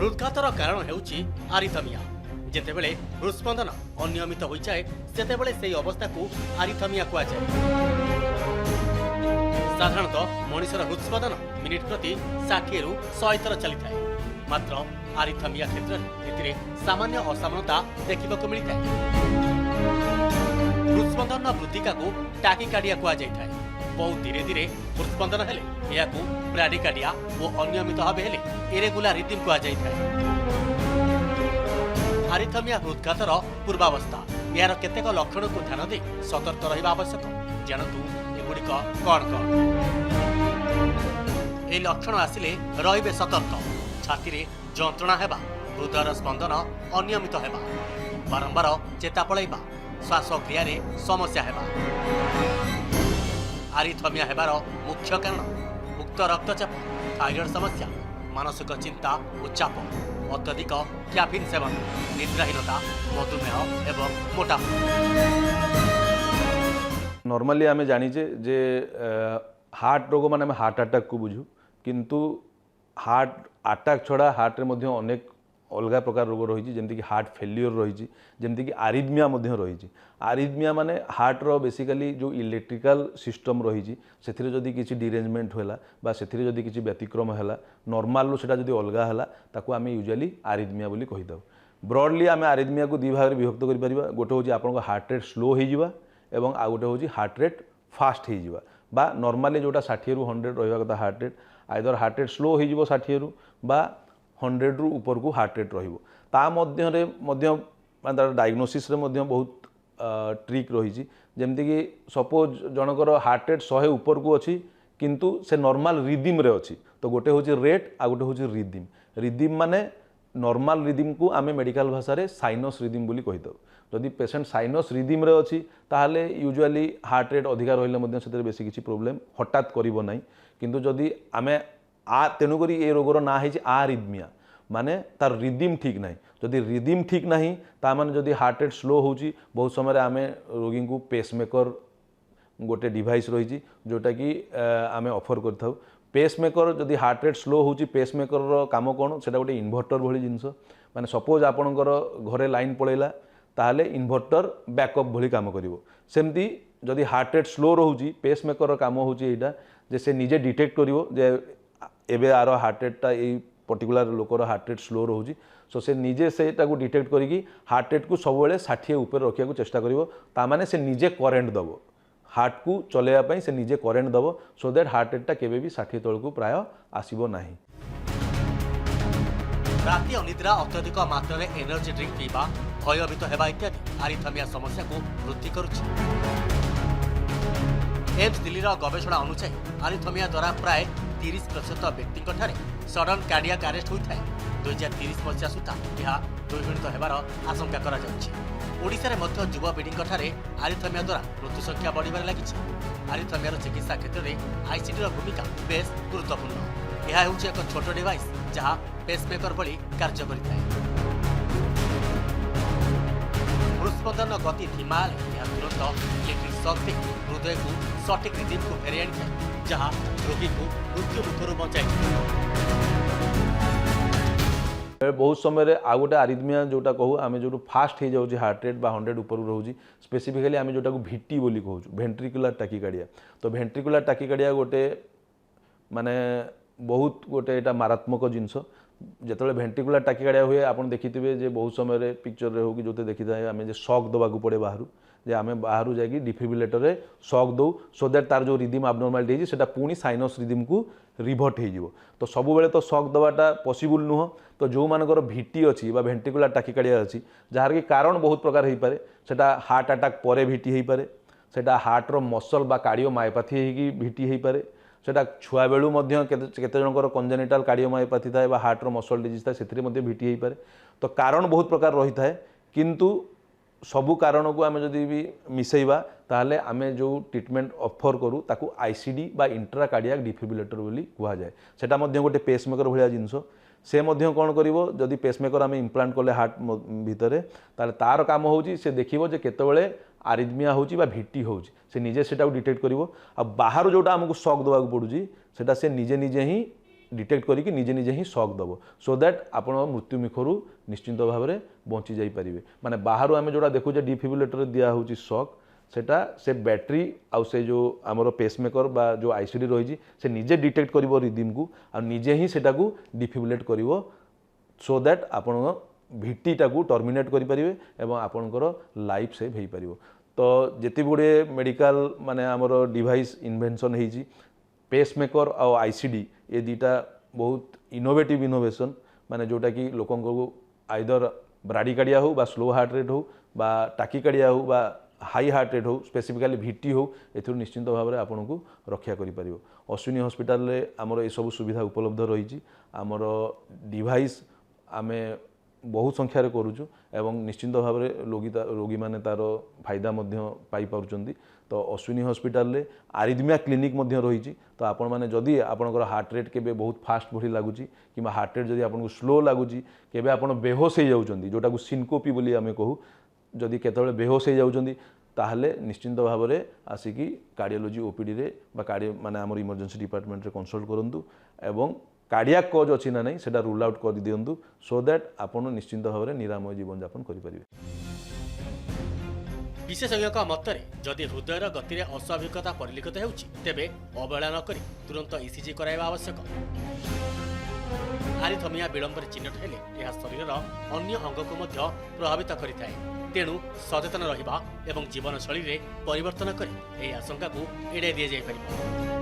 हृदघातर कारण हेउची आरिथमिया। जेतेबेले हृदस्पंदन अनियमित हो जाए सेतेबेले सेही अवस्था को आरिथमिया कुआ जाए। साधारणतः मनुष्यर हृदस्पंदन मिनिट प्रति 60 रु 100 थर चली थाए। मात्र आरिथमिया क्षेत्र में सामान्य असामान्यता देखा मिलता है। हृदस्पंदन वृद्धिका को टाकीकार्डिया कुआ जाए। बहुत धीरे धीरे हृदस्पंदन हेले या ब्राडिकार्डिया और अनियमित भाव हेले इरेगुलर रिदम कुआ जाए। आरिथमिया हृदघातर पूर्वावस्था। यार केतेक लक्षण को ध्यान दे सतर्क रहिबा आवश्यक। जानतु एगुड़िक कौन कौन। ए लक्षण आसिले रहिबे सतर्क। छाती रे जंत्रणा हेबा, हृदयर स्पंदन अनियमित हेबा, बारंबार चेता पलैबा, श्वासक्रिया रे समस्या हेबा। आरिथमिया हेबार मुख्य कारण उक्त रक्तचाप, थायरॉइड समस्या, मानसिक चिंता और चाप, अत्यधिक कैफीन सेवन, निद्राहीनता, मधुमेह एवं मोटापा। नॉर्मली आमे जानिचे जे हार्ट रोग माने आमे हार्ट अटैक को बुझू, किंतु हार्ट अटैक छड़ा हार्ट रे मध्य अनेक अलग प्रकार रोग रही जमती कि हार्ट फेल्यूर रही जमती कि आरिथमिया रही। आरिथमिया माने हार्ट रो बेसिकली जो इलेक्ट्रिकल सिस्टम रही से जदि किसी डिरेंजमेंट होला बा से जदि किसी व्यतिक्रम है नॉर्मल रो सेटा जदि अलग है ताकू आम यूजुअली आरिथमिया बोली कही दउ। ब्रॉडली आम आरिथमिया को 2 भाग में विभक्त कर परिबा। गोटे होची आपन हार्ट रेट स्लो हो जावा एवं आ गोटे होची हार्ट रेट फास्ट हो जावा बा नॉर्मली जोटा 60 रु 100 रहिबा कथा heart rate either heart rate slow हो जावा 60 रु बा 100 रु ऊपर को हार्ट रेट रहिबो। ता मध्य डायग्नोसिस रे मध्य बहुत ट्रिक रही जमती कि सपोज जनकर हार्ट रेट 100 ऊपर को अच्छी किंतु से नॉर्मल रिदिम रे अच्छी तो गोटे होची रेट आ गोटे होची रिदिम। रिदिम माने नॉर्मल रिदिम को आमे मेडिकल भाषा रे साइनस रिदिम बोली कहि दउ। जदि पेशेंट साइनस रिदिम रे अच्छी ताहले यूजुअली हार्ट रेट अधिका रहिले मध्य सेते बेसी किछि प्रॉब्लम हठात करिवो नै। किंतु जदि आमे तेणुक ये रोगर ना है आरिथमिया माने तार रिदिम ठीक ना। जदि रिदिम ठीक ना ताने जदि हार्ट रेट स्लो होची बहुत समय आम रोगी को पेसमेकर गोटे डिवाइस रही जोटा कि आम ऑफर कर पेसमेकर जदि हार्ट रेट स्लो होची पेसमेकर काम कौन से गोटे इन्वर्टर भली जिनस माने सपोज आपणकर घरे लाइन पलैला ताहले इन्वर्टर बैकअप भली काम करिवो। सेमती जदि हार्ट रेट स्लो रोची पेसमेकर काम होची एटा जे से निजे डिटेक्ट करिवो जे एबे आर हार्ट रेटा ये पर्टिकुलर लोकर हार्ट रेट स्लो रोची सो से निजे से डिटेक्ट करी हार्ट रेट को सब 60 ऊपर रखा चेष्टा करिवो। ता माने से निजे करेन्ट दबो हार्ट को चलैया से निजे करेन्ट दबो सो दैट हार्ट रेटा केबे भी 60 तल को प्राय आसीबो नाही। राति अनिद्रा, अत्यधिक मात्रा रे एनर्जी ड्रिंक पीवा, भयभीत हेबा इत्यादि आरिथमिया समस्या को वृद्धि करुछि। एम्स दिल्लीर गवेषणा अनुसार आरिथमिया द्वारा प्राय 30% व्यक्ति सडन कार्डियाक अरेस्ट होता है। 2030 मसीहा सुधा यह द्विगुणित होबार आशंका करा जाउछि। ओडिशा रे मध्य युवपीढ़ी आरिथमिया द्वारा मृत्यु संख्या बढ़िबार लागिछि। आरिथमियार चिकित्सा क्षेत्र में आईसीडी भूमिका बेस गुरुत्वपूर्ण। यह हेउछि एक छोट डिवाइस जहाँ पेसमेकर भली कार्य करिଥାଏ। हृदस्पंदन गति धीमा यह तुरंत इलेक्ट्रिक शॉक दे हृदय को सटीक रिदिम को फेरी आनिଥାଏ जहाँ रोगी को मृत्यु मुखर बचाई। बहुत समय आ गोटे आरिथमिया जोटा कहू आम जो फास्ट हो जाऊँ हार्ट रेट बा 100 ऊपर रोचे स्पेसिफिकली आम जोटा को भिटी बोली कहूँ वेंट्रिकुलर टाकीकार्डिया। तो वेंट्रिकुलर टाकीकार्डिया गोटे माने बहुत गोटे एटा मारात्मक जिनस जिते वेंट्रिकुलर टाकीकार्डिया हुए आप देखिथे जे बहुत समय पिक्चर हो कि जो देखी था आम जे शॉक दबाक पड़े बाहर जे आम बाहर जाकि डिफिब्रिलेटर रे शॉक दौ सो दैट तार जो रिदिम आबनॉर्मालिटी है सेटा पुणी साइनस रिदिम को रिभर्ट हो तो सब बेले तो शॉक दबाटा पॉसिबल नुह। तो जो मानकर भिटी अच्छी वेंट्रिकुलर टाकीकार्डिया अच्छी जार कि कारण बहुत प्रकार हो पारे सेटा हार्ट अटैक पर भिटी हो पारे सेटा हार्टर मसल बा कार्डियोमायोपैथी होगी भिटी हो पारे सेटा छुआ बेलू केते जनकर कंजेनिटाल कार्डियोमायोपैथी थाए बा हार्टर मसल डिजीज थाए सेथिरे मध्ये भिटी हो पारे। तो कारण बहुत प्रकार रही थाए किंतु सबू कारण को आम जदि भी मिसेबा ताहले आमे जो ट्रीटमेंट ऑफर करू ताकू आईसीडी बा इंट्रा कार्डियाक डिफिब्रिलेटर बोली कुआ जाए। सेटा मध्ये गोटे पेसमेकर भलिया जिनस से मध्य कौन करिवो जदि पेसमेकर आम इम्प्लांट कले हार्ट भितर ताहले तार काम होची से देखिवो जे केतेबेले आरिथमिया होची बा भिटी होची से निजे सेटा डिटेक्ट करिवो। आ बाहर जोटा हमको शॉक दबाक पड़ुची सेटा से निजे निजे ही डिटेक्ट करिक निजे निजे ही शॉक दब सो दैट आपण मृत्यु मुखरू निश्चिंत भाव में बंची जाई परिबे माने बाहर आम जोड़ा देखुचे डिफिब्रिलेटर दिया होची शॉक सेटा से बैटरी आउ से जो आमर पेसमेकर बा जो आईसीडी रही से निजे डिटेक्ट करिवो रिदम को आ निजे ही सेटा को डिफिब्रिलेट करिवो सो दैट आपण भिटीटा को टर्मिनेट करि परिबे एवं आपणकर लाइफ सेव हो पारिबो तो जेति गुडे मेडिकल माने आमर डिवाइस इन्वेंशन होईची पेसमेकर और आईसीडी ये दीटा बहुत इनोवेटिव इनोवेशन माने जोटा कि लोकन को आइदर ब्राडिकार्डिया हो बा स्लो हार्ट रेट हो बा टाकिकार्डिया हो बा हाई हार्ट रेट हो स्पेसिफिकाली भिटी हो एथुर निश्चिंत भाव में आपन को रक्षा करि परिबो अश्विनी हॉस्पिटल रे आमर ए सब सुविधा उपलब्ध रही आमर डिवाइस आमे बहुत संख्यार करूँ एवं निश्चिंत भाव में रोगी मैंने तार फायदा पाई पारुचंदी तो अश्विनी हॉस्पिटल रे आरिथमिया क्लिनिक रही तो आपण मैंने जदि आपणकर हार्ट रेट केबे बहुत फास्ट बढ़ी लगुच कि हार्ट रेट जदि आपको स्लो लगुच केबे आपण बेहोश हो जाउचंदी जोटा को सिनकोपी बोली आमे कहू जदि केतबेले बेहोश हो जाउचंदी ताहले निश्चिंत भाव में आसिकी कार्डियोलॉजी ओपीडी रे बा कार्डियो माने हमर इमरजेंसी डिपार्टमेंट रे कंसल्ट करंतु एवं कार्डियाक कज अच्छी ना नहीं सेटा रूल आउट कर दिंतु सो दैट आपण निश्चिंत भाव में निरामय जीवन यापन करें। विशेषज्ञ मतरे जदि हृदयर गति में अस्वाभाविकता परिलक्षित होउछि तेबे अवहेला न करी तुरंत ईसीजी कराइबा आवश्यक। आरिथमिया विलंबर चिन्हट हेले यह शरीर अन्य अंग को मध्य प्रभावित करिथाए तेणु सचेतन रहिबा एवं जीवनशैली रे परिवर्तन करी एही आशंका को एड़ाई दिया जाय परिबो।